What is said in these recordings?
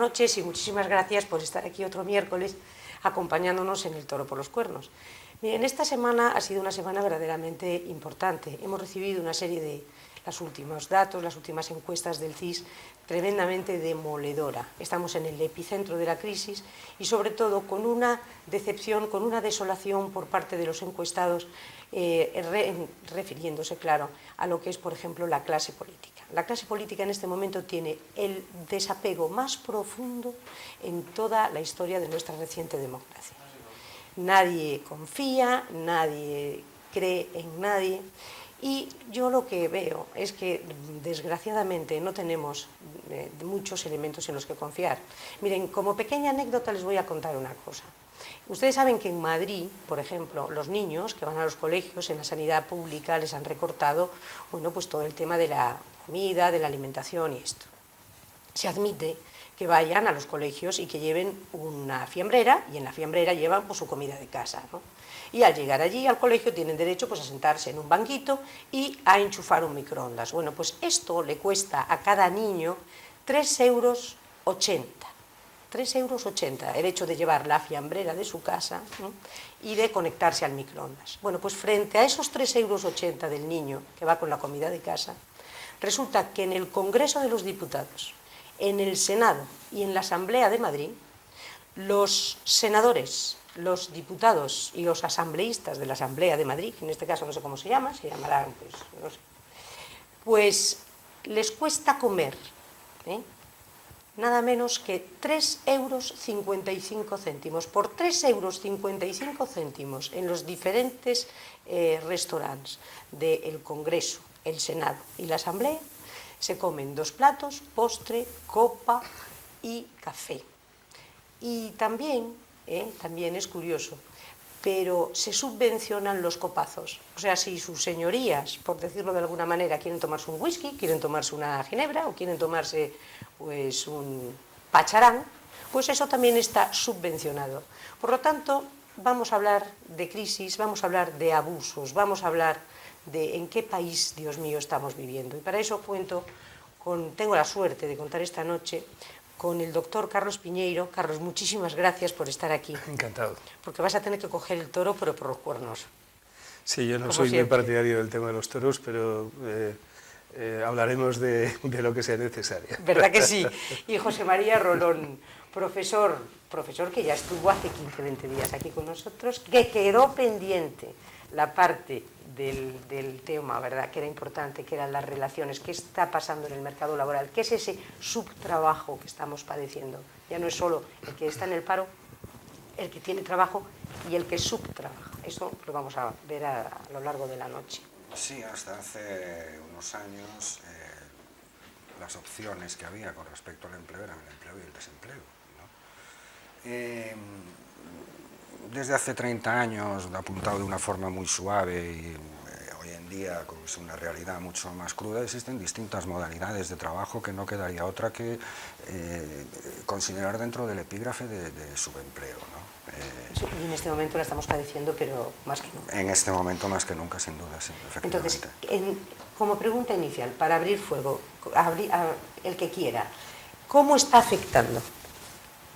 noches y muchísimas gracias por estar aquí otro miércoles acompañándonos en el Toro por los Cuernos. Miren, esta semana ha sido una semana verdaderamente importante. Hemos recibido una serie de los últimos datos, las últimas encuestas del CIS, tremendamente demoledora. Estamos en el epicentro de la crisis y sobre todo con una decepción, con una desolación por parte de los encuestados, refiriéndose, claro, a lo que es, por ejemplo, la clase política. La clase política en este momento tiene el desapego más profundo en toda la historia de nuestra reciente democracia. Nadie confía, nadie cree en nadie. Y yo lo que veo es que, desgraciadamente, no tenemos muchos elementos en los que confiar. Miren, como pequeña anécdota les voy a contar una cosa. Ustedes saben que en Madrid, por ejemplo, los niños que van a los colegios en la sanidad pública les han recortado, bueno, pues todo el tema de la comida, de la alimentación y esto. Se admite que vayan a los colegios y que lleven una fiambrera, y en la fiambrera llevan pues, su comida de casa, ¿no? Y al llegar allí al colegio tienen derecho pues, a sentarse en un banquito y a enchufar un microondas. Bueno, pues esto le cuesta a cada niño 3,80 €. 3,80 € el hecho de llevar la fiambrera de su casa, ¿no? Y de conectarse al microondas. Bueno, pues frente a esos 3,80 € del niño que va con la comida de casa, resulta que en el Congreso de los Diputados, en el Senado y en la Asamblea de Madrid, los senadores, los diputados y los asambleístas de la Asamblea de Madrid, que en este caso no sé cómo se llama, se llamarán, pues, no sé, pues les cuesta comer, nada menos que 3,55 €. Por 3,55 € en los diferentes restaurantes del Congreso, el Senado y la Asamblea, se comen 2 platos, postre, copa y café. Y también es curioso, pero se subvencionan los copazos. O sea, si sus señorías, por decirlo de alguna manera, quieren tomarse un whisky, quieren tomarse una ginebra o quieren tomarse pues, un pacharán, pues eso también está subvencionado. Por lo tanto, vamos a hablar de crisis, vamos a hablar de abusos, vamos a hablar de en qué país, Dios mío, estamos viviendo. Y para eso tengo la suerte de contar esta noche con el doctor Carlos Piñeiro. Carlos, muchísimas gracias por estar aquí. Encantado. Porque vas a tener que coger el toro, pero por los cuernos. Sí, yo no soy muy partidario del tema de los toros, pero hablaremos de lo que sea necesario. ¿Verdad que sí? Y José María Rolón, profesor que ya estuvo hace 15, 20 días aquí con nosotros, que quedó pendiente la parte del tema, ¿verdad?, que era importante, que eran las relaciones, qué está pasando en el mercado laboral, qué es ese subtrabajo que estamos padeciendo. Ya no es solo el que está en el paro, el que tiene trabajo y el que subtrabaja. Eso lo vamos a ver a lo largo de la noche. Sí, hasta hace unos años las opciones que había con respecto al empleo eran el empleo y el desempleo, ¿no? Desde hace 30 años, apuntado de una forma muy suave y hoy en día es una realidad mucho más cruda, existen distintas modalidades de trabajo que no quedaría otra que considerar dentro del epígrafe de subempleo, ¿no? Y en este momento la estamos padeciendo, pero más que nunca. En este momento más que nunca, sin duda, sí, efectivamente. Entonces, como pregunta inicial, para abrir fuego, el que quiera, ¿cómo está afectando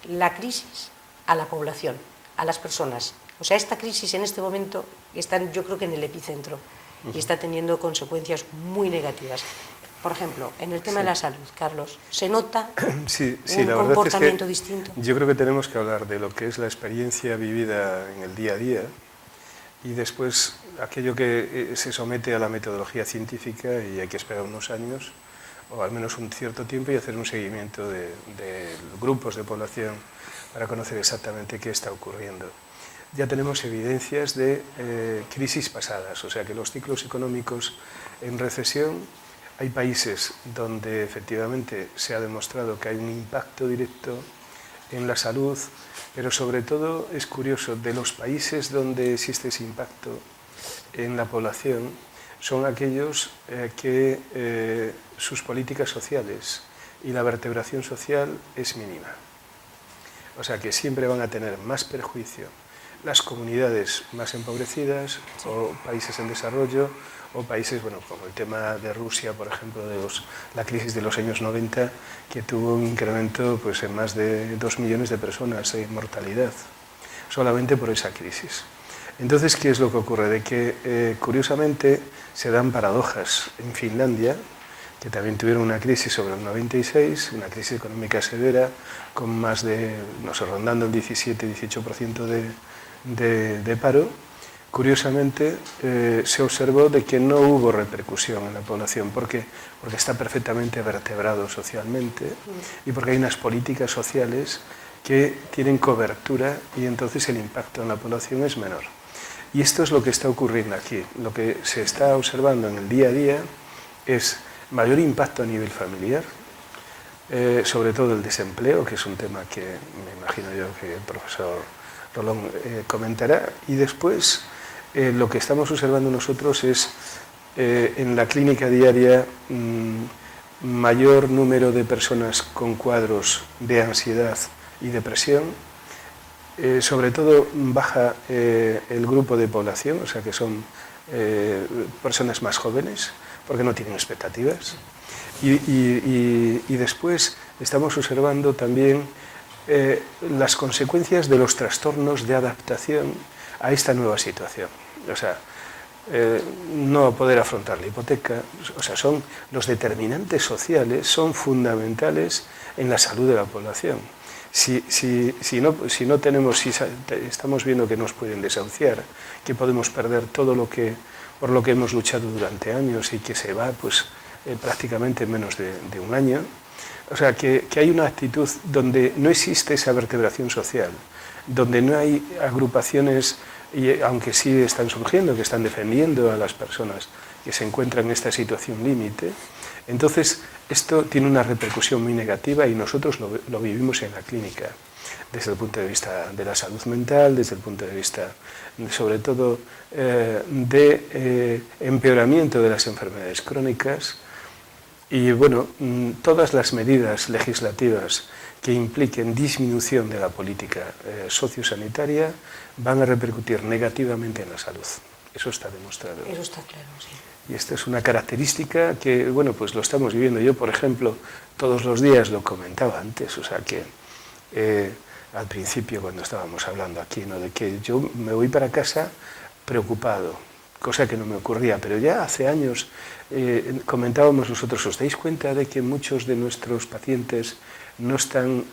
la crisis a la población, a las personas? O sea, esta crisis en este momento está, yo creo que en el epicentro, y está teniendo consecuencias muy negativas. Por ejemplo, en el tema de la salud, Carlos, ¿se nota un comportamiento distinto? Yo creo que tenemos que hablar de lo que es la experiencia vivida en el día a día y después aquello que se somete a la metodología científica, y hay que esperar unos años o al menos un cierto tiempo y hacer un seguimiento de grupos de población para conocer exactamente qué está ocurriendo. Ya tenemos evidencias de crisis pasadas, o sea que los ciclos económicos en recesión, hay países donde efectivamente se ha demostrado que hay un impacto directo en la salud, pero sobre todo es curioso, de los países donde existe ese impacto en la población, son aquellos que sus políticas sociales y la vertebración social es mínima. O sea que siempre van a tener más perjuicio las comunidades más empobrecidas o países en desarrollo o países, bueno, como el tema de Rusia, por ejemplo, la crisis de los años 90, que tuvo un incremento pues, en más de 2 millones de personas en mortalidad, solamente por esa crisis. Entonces, ¿qué es lo que ocurre? De que, curiosamente, se dan paradojas en Finlandia, que también tuvieron una crisis sobre el 96, una crisis económica severa, con más de, no sé, rondando el 17-18% de paro. Curiosamente, se observó de que no hubo repercusión en la población. ¿Por qué? Porque está perfectamente vertebrado socialmente y porque hay unas políticas sociales que tienen cobertura y entonces el impacto en la población es menor. Y esto es lo que está ocurriendo aquí. Lo que se está observando en el día a día es mayor impacto a nivel familiar, sobre todo el desempleo, que es un tema que me imagino yo que el profesor Rolón comentará, y después lo que estamos observando nosotros es en la clínica diaria mayor número de personas con cuadros de ansiedad y depresión, sobre todo baja el grupo de población, o sea que son personas más jóvenes, porque no tienen expectativas. Y después estamos observando también las consecuencias de los trastornos de adaptación a esta nueva situación. O sea, no poder afrontar la hipoteca, o sea, los determinantes sociales son fundamentales en la salud de la población. Si estamos viendo que nos pueden desahuciar, que podemos perder todo por lo que hemos luchado durante años y que se va pues, prácticamente en menos de un año. O sea, que hay una actitud donde no existe esa vertebración social, donde no hay agrupaciones, y aunque sí están surgiendo, que están defendiendo a las personas que se encuentran en esta situación límite. Entonces, esto tiene una repercusión muy negativa y nosotros lo vivimos en la clínica, desde el punto de vista de la salud mental, desde el punto de vista, sobre todo, de empeoramiento de las enfermedades crónicas. Y bueno, todas las medidas legislativas que impliquen disminución de la política sociosanitaria van a repercutir negativamente en la salud. Eso está demostrado. Eso está claro, sí. Y esta es una característica que, bueno, pues lo estamos viviendo. Yo, por ejemplo, todos los días lo comentaba antes, o sea que al principio cuando estábamos hablando aquí, ¿no? De que yo me voy para casa preocupado, cosa que no me ocurría, pero ya hace años comentábamos nosotros, ¿os dais cuenta de que muchos de nuestros pacientes no están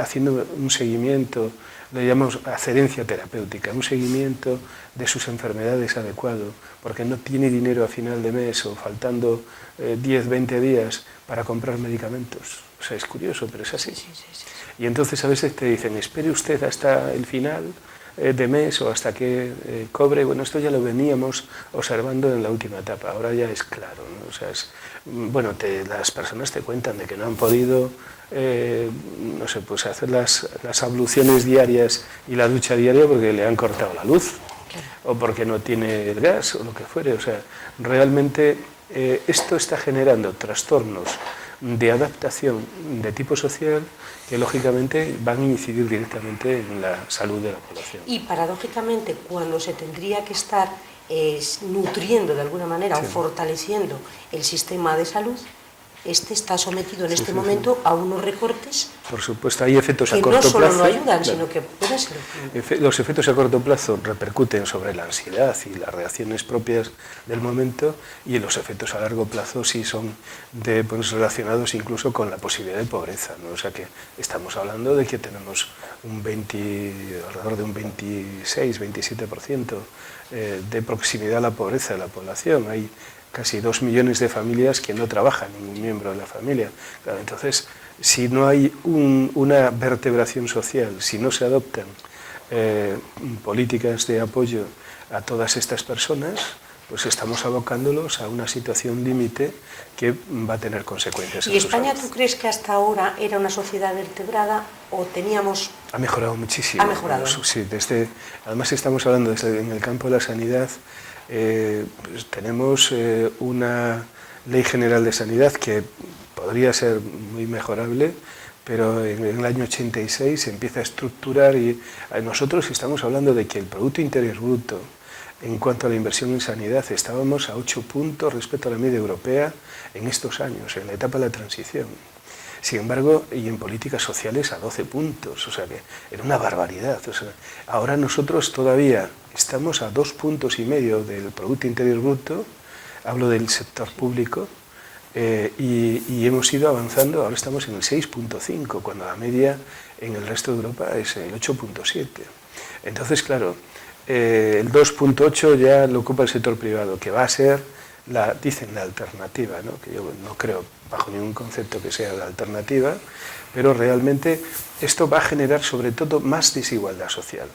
haciendo un seguimiento, le llamamos adherencia terapéutica, un seguimiento de sus enfermedades adecuado, porque no tiene dinero a final de mes o faltando 10, 20 días para comprar medicamentos? O sea, es curioso, pero es así. Sí, sí, sí. Y entonces a veces te dicen, espere usted hasta el final de mes o hasta que cobre. Bueno, esto ya lo veníamos observando en la última etapa, ahora ya es claro, ¿no? O sea, bueno, las personas te cuentan de que no han podido no sé, pues hacer las abluciones diarias y la ducha diaria porque le han cortado la luz o porque no tiene el gas o lo que fuere. O sea, realmente esto está generando trastornos de adaptación de tipo social que lógicamente van a incidir directamente en la salud de la población. Y paradójicamente, cuando se tendría que estar nutriendo de alguna manera o fortaleciendo el sistema de salud, este está sometido en este momento a unos recortes. Por supuesto, hay efectos a corto plazo. Que no solo no ayudan, sino que pueden ser. Los efectos a corto plazo repercuten sobre la ansiedad y las reacciones propias del momento, y los efectos a largo plazo sí son pues, relacionados incluso con la posibilidad de pobreza, ¿no? O sea que estamos hablando de que tenemos alrededor de un 26-27% de proximidad a la pobreza de la población. Hay casi 2 millones de familias que no trabaja ningún miembro de la familia. Claro, entonces, si no hay una vertebración social, si no se adoptan políticas de apoyo a todas estas personas, pues estamos abocándolos a una situación límite que va a tener consecuencias. ¿Y España, tú crees que hasta ahora era una sociedad vertebrada o teníamos...? Ha mejorado muchísimo. Ha mejorado. Sí, además estamos hablando en el campo de la sanidad. Pues tenemos una ley general de sanidad que podría ser muy mejorable, pero en el año 86 se empieza a estructurar y nosotros estamos hablando de que el Producto Interior Bruto, en cuanto a la inversión en sanidad, estábamos a 8 puntos respecto a la media europea en estos años, en la etapa de la transición. Sin embargo, y en políticas sociales a 12 puntos, o sea que era una barbaridad. O sea, ahora nosotros todavía estamos a 2,5 puntos del Producto Interior Bruto, hablo del sector público, y hemos ido avanzando, ahora estamos en el 6,5, cuando la media en el resto de Europa es el 8,7. Entonces, claro, el 2,8 ya lo ocupa el sector privado, que va a ser, dicen, la alternativa, ¿no? Que yo no creo bajo ningún concepto que sea la alternativa, pero realmente esto va a generar sobre todo más desigualdad social.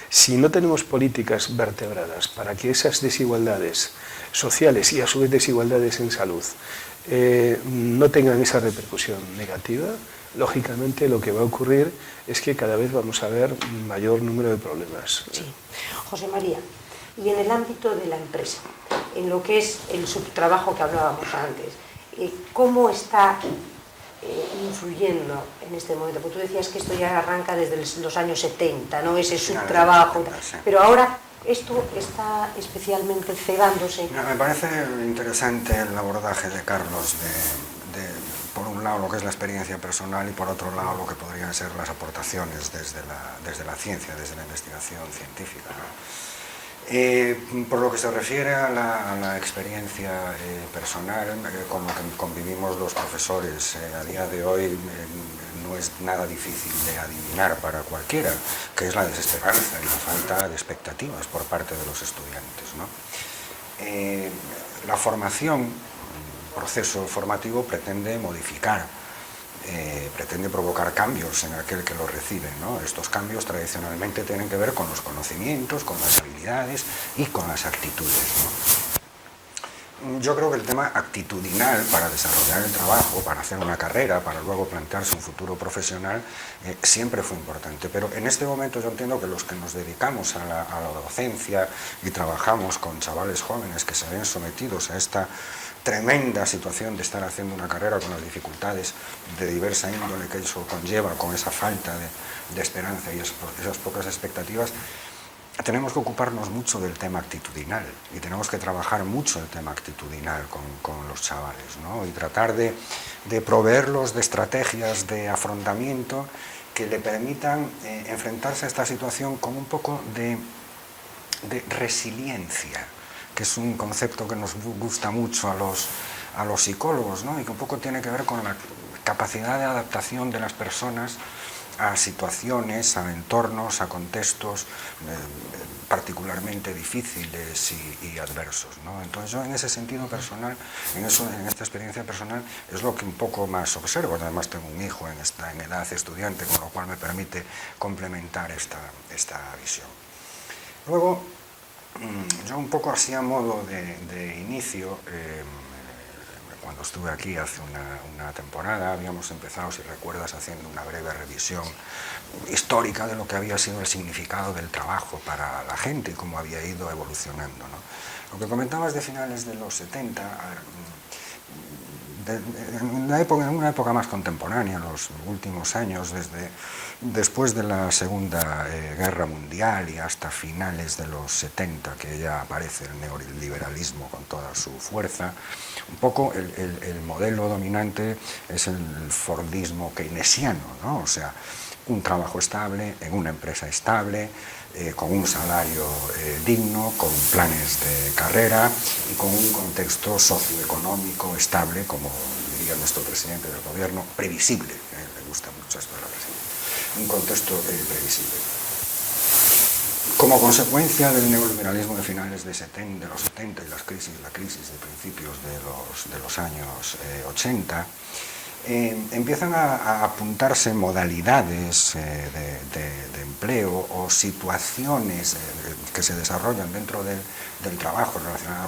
Si no tenemos políticas vertebradas para que esas desigualdades sociales y a su vez desigualdades en salud no tengan esa repercusión negativa, lógicamente lo que va a ocurrir es que cada vez vamos a ver mayor número de problemas. Sí. José María, y en el ámbito de la empresa, en lo que es el subtrabajo que hablábamos antes, ¿cómo está influyendo en este momento? Porque tú decías que esto ya arranca desde los años 70, ¿no? Ese subtrabajo, pero ahora esto está especialmente cegándose. Me parece interesante el abordaje de Carlos por un lado lo que es la experiencia personal y por otro lado lo que podrían ser las aportaciones desde la ciencia, desde la investigación científica, ¿no? Por lo que se refiere a la experiencia personal con lo que convivimos los profesores a día de hoy, no es nada difícil de adivinar para cualquiera, que es la desesperanza y la falta de expectativas por parte de los estudiantes, ¿no? La formación, el proceso formativo pretende modificar, pretende provocar cambios en aquel que lo recibe, ¿no? Estos cambios tradicionalmente tienen que ver con los conocimientos, con las habilidades y con las actitudes, ¿no? Yo creo que el tema actitudinal para desarrollar el trabajo, para hacer una carrera, para luego plantearse un futuro profesional, siempre fue importante. Pero en este momento yo entiendo que los que nos dedicamos a la docencia y trabajamos con chavales jóvenes que se ven sometidos a esta tremenda situación de estar haciendo una carrera con las dificultades de diversa índole que eso conlleva, con esa falta de esperanza y esas pocas expectativas, tenemos que ocuparnos mucho del tema actitudinal y tenemos que trabajar mucho el tema actitudinal con los chavales, ¿no? Y tratar de proveerlos de estrategias de afrontamiento que le permitan enfrentarse a esta situación con un poco de resiliencia, que es un concepto que nos gusta mucho a los psicólogos, ¿no? Y que un poco tiene que ver con la capacidad de adaptación de las personas a situaciones, a entornos, a contextos particularmente difíciles y adversos, ¿no? Entonces yo en ese sentido personal, en esta experiencia personal, es lo que un poco más observo. Además tengo un hijo en edad estudiante, con lo cual me permite complementar esta visión. Luego, yo un poco así a modo de inicio, cuando estuve aquí hace una temporada, habíamos empezado, si recuerdas, haciendo una breve revisión histórica de lo que había sido el significado del trabajo para la gente y cómo había ido evolucionando, ¿no? Lo que comentabas de finales de los 70, en una época más contemporánea, los últimos años, después de la Segunda Guerra Mundial y hasta finales de los 70, que ya aparece el neoliberalismo con toda su fuerza, un poco el modelo dominante es el fordismo keynesiano, ¿no? O sea, un trabajo estable, en una empresa estable, con un salario digno, con planes de carrera y con un contexto socioeconómico estable, como diría nuestro presidente del gobierno, previsible, me gustan mucho estas palabras, un contexto previsible. Como consecuencia del neoliberalismo de finales de los 70 y la crisis de principios de los años 80, empiezan a apuntarse modalidades de empleo o situaciones que se desarrollan dentro del trabajo relacionado